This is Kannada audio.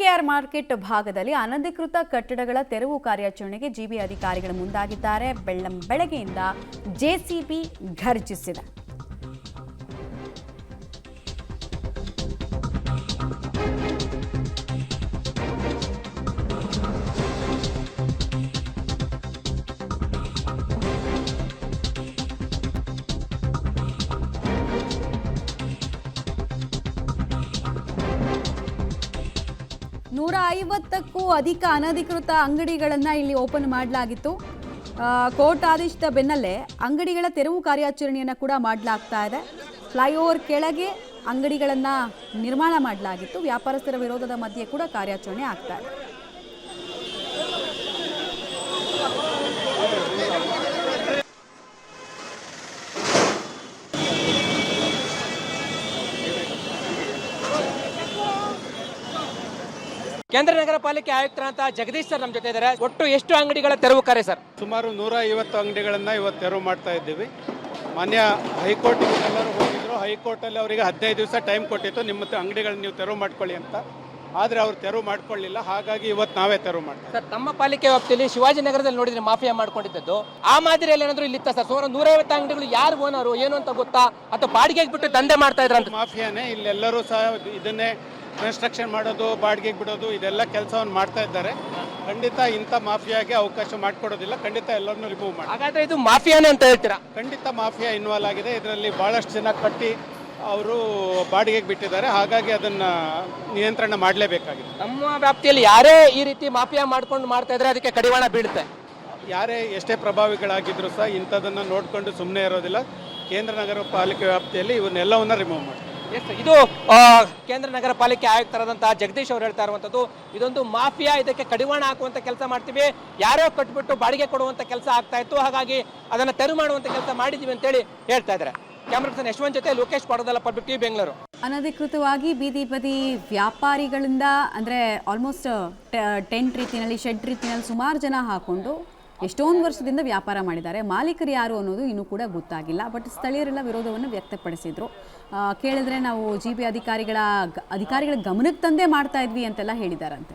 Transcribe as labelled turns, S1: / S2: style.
S1: ಕೆಆರ್ ಮಾರ್ಕೆಟ್ ಭಾಗದಲ್ಲಿ ಅನಧಿಕೃತ ಕಟ್ಟಡಗಳ ತೆರವು ಕಾರ್ಯಾಚರಣೆಗೆ ಜಿಬಿ ಅಧಿಕಾರಿಗಳು ಮುಂದಾಗಿದ್ದಾರೆ. ಬೆಳಗ್ಗೆಯಿಂದ ಜೆಸಿಬಿ ಘರ್ಜಿಸಿದೆ. ನೂರ 50ಕ್ಕೂ ಅಧಿಕ ಅನಧಿಕೃತ ಅಂಗಡಿಗಳನ್ನು ಇಲ್ಲಿ ಓಪನ್ ಮಾಡಲಾಗಿತ್ತು. ಕೋರ್ಟ್ ಆದೇಶದ ಬೆನ್ನಲ್ಲೇ ಅಂಗಡಿಗಳ ತೆರವು ಕಾರ್ಯಾಚರಣೆಯನ್ನು ಕೂಡ ಮಾಡಲಾಗ್ತಾ ಇದೆ. ಫ್ಲೈಓವರ್ ಕೆಳಗೆ ಅಂಗಡಿಗಳನ್ನು ನಿರ್ಮಾಣ ಮಾಡಲಾಗಿತ್ತು. ವ್ಯಾಪಾರಸ್ಥರ ವಿರೋಧದ ಮಧ್ಯೆ ಕೂಡ ಕಾರ್ಯಾಚರಣೆ ಆಗ್ತಾ ಇದೆ.
S2: ಕೇಂದ್ರ ನಗರ ಪಾಲಿಕೆ ಆಯುಕ್ತರಂತ ಜಗದೀಶ್ ಸರ್ ನಮ್ಮ ಜೊತೆ ಇದ್ದಾರೆ. ಒಟ್ಟು ಎಷ್ಟು ಅಂಗಡಿಗಳ ತೆರವು ಕಾರ್ಯ ಸರ್?
S3: ಸುಮಾರು 150 ಅಂಗಡಿಗಳನ್ನು ಇವತ್ತು ತೆರವು ಮಾಡ್ತಾ ಇದ್ದೀವಿ. ಮಾನ್ಯ ಹೈಕೋರ್ಟ್ ಎಲ್ಲರೂ ಹೋಗಿದ್ರು. ಹೈಕೋರ್ಟಲ್ಲಿ ಅವರಿಗೆ 15 ದಿವಸ ಟೈಮ್ ಕೊಟ್ಟಿತ್ತು, ನಿಮ್ಮ ಅಂಗಡಿಗಳನ್ನ ನೀವು ತೆರವು ಮಾಡ್ಕೊಳ್ಳಿ ಅಂತ. ಆದರೆ ಅವ್ರು ತೆರವು ಮಾಡ್ಕೊಳ್ಳಿಲ್ಲ. ಹಾಗಾಗಿ ಇವತ್ತು ನಾವೇ ತೆರವು ಮಾಡ್ತೀವಿ
S2: ಸರ್. ತಮ್ಮ ಪಾಲಿಕೆ ವ್ಯಾಪ್ತಿಯಲ್ಲಿ ಶಿವಾಜಿನಗರದಲ್ಲಿ ನೋಡಿದ್ರೆ ಮಾಫಿಯಾ ಮಾಡ್ಕೊಂಡಿದ್ದು ಆ ಮಾದರಿಯಲ್ಲಿ ಏನಾದರೂ ಇಲ್ಲಿತ್ತ ಸರ್? ಸುಮಾರು 150 ಅಂಗಡಿಗಳು ಯಾರು ಓನರು ಏನು ಅಂತ ಗೊತ್ತಾ, ಅಥವಾ ಬಾಡಿಗೆಗೆ ಬಿಟ್ಟು ದಂಧೆ ಮಾಡ್ತಾ ಇದ್ರಂತ?
S3: ಮಾಫಿಯಾನೇ ಇಲ್ಲೆಲ್ಲರೂ ಸಹ ಇದನ್ನೇ ಕನ್ಸ್ಟ್ರಕ್ಷನ್ ಮಾಡೋದು, ಬಾಡಿಗೆಗೆ ಬಿಡೋದು, ಇದೆಲ್ಲ ಕೆಲಸವನ್ನು ಮಾಡ್ತಾ ಇದ್ದಾರೆ. ಖಂಡಿತ ಇಂಥ ಮಾಫಿಯಾಗೆ ಅವಕಾಶ ಮಾಡಿಕೊಡೋದಿಲ್ಲ. ಖಂಡಿತ ಎಲ್ಲರನ್ನೂ ರಿಮೂವ್ ಮಾಡಿ.
S2: ಹಾಗಾದ್ರೆ ಇದು ಮಾಫಿಯಾನೇ ಅಂತ ಹೇಳ್ತೀರಾ?
S3: ಖಂಡಿತ ಮಾಫಿಯಾ ಇನ್ವಾಲ್ವ್ ಆಗಿದೆ. ಇದರಲ್ಲಿ ಭಾಳಷ್ಟು ಜನ ಕಟ್ಟಿ ಅವರು ಬಾಡಿಗೆಗೆ ಬಿಟ್ಟಿದ್ದಾರೆ. ಹಾಗಾಗಿ ಅದನ್ನು ನಿಯಂತ್ರಣ ಮಾಡಲೇಬೇಕಾಗಿದೆ.
S2: ನಮ್ಮ ವ್ಯಾಪ್ತಿಯಲ್ಲಿ ಯಾರೇ ಈ ರೀತಿ ಮಾಫಿಯಾ ಮಾಡ್ಕೊಂಡು ಮಾಡ್ತಾ ಇದ್ರೆ ಅದಕ್ಕೆ ಕಡಿವಾಣ ಬೀಳುತ್ತೆ.
S3: ಯಾರೇ ಎಷ್ಟೇ ಪ್ರಭಾವಿಗಳಾಗಿದ್ರು ಸಹ ಇಂಥದನ್ನು ನೋಡಿಕೊಂಡು ಸುಮ್ಮನೆ ಇರೋದಿಲ್ಲ. ಕೇಂದ್ರ ನಗರ ಪಾಲಿಕೆ ವ್ಯಾಪ್ತಿಯಲ್ಲಿ ಇವನ್ನೆಲ್ಲವನ್ನ ರಿಮೂವ್ ಮಾಡಿ.
S2: ಇದು ಕೇಂದ್ರ ನಗರ ಪಾಲಿಕೆ ಆಯುಕ್ತರಾದಂತಹ ಜಗದೀಶ್ ಅವರು ಹೇಳ್ತಾ ಇರುವಂತದ್ದು. ಇದೊಂದು ಮಾಫಿಯಾ, ಇದಕ್ಕೆ ಕಡಿವಾಣ ಹಾಕುವಂತ ಕೆಲಸ ಮಾಡ್ತೀವಿ. ಯಾರೋ ಕಟ್ಬಿಟ್ಟು ಬಾಡಿಗೆ ಕೊಡುವಂತ ಕೆಲಸ ಆಗ್ತಾ ಇತ್ತು, ಹಾಗಾಗಿ ಅದನ್ನ ತೆರವು ಮಾಡುವಂತ ಕೆಲಸ ಮಾಡಿದೀವಿ ಅಂತೇಳಿ ಹೇಳ್ತಾ ಇದ್ದಾರೆ. ಕ್ಯಾಮರಾ ಪರ್ಸನ್ ಯಶವಂತ್ ಜೊತೆ ಲೋಕೇಶ್ ಕೊಡದಲ್ಲ, ಪಬ್ಲಿಕ್ ಟಿವಿ, ಬೆಂಗಳೂರು.
S1: ಅನಧಿಕೃತವಾಗಿ ಬೀದಿ ಬದಿ ವ್ಯಾಪಾರಿಗಳಿಂದ ಅಂದರೆ ಆಲ್ಮೋಸ್ಟ್ ಟೆಂಟ್ ರೀತಿಯಲ್ಲಿ, ಶೆಡ್ ರೀತಿಯಲ್ಲಿ ಸುಮಾರು ಜನ ಹಾಕೊಂಡು ಎಷ್ಟೊಂದು ವರ್ಷದಿಂದ ವ್ಯಾಪಾರ ಮಾಡಿದ್ದಾರೆ. ಮಾಲೀಕರು ಯಾರು ಅನ್ನೋದು ಇನ್ನೂ ಕೂಡ ಗೊತ್ತಾಗಿಲ್ಲ. ಬಟ್ ಸ್ಥಳೀಯರೆಲ್ಲ ವಿರೋಧವನ್ನು ವ್ಯಕ್ತಪಡಿಸಿದ್ರು. ಕೇಳಿದ್ರೆ ನಾವು ಜಿಬಿ ಅಧಿಕಾರಿಗಳ ಗಮನಕ್ಕೆ ತಂದೆ ಮಾಡ್ತಾ ಇದ್ವಿ ಅಂತೆಲ್ಲ ಹೇಳಿದಾರಂತೆ.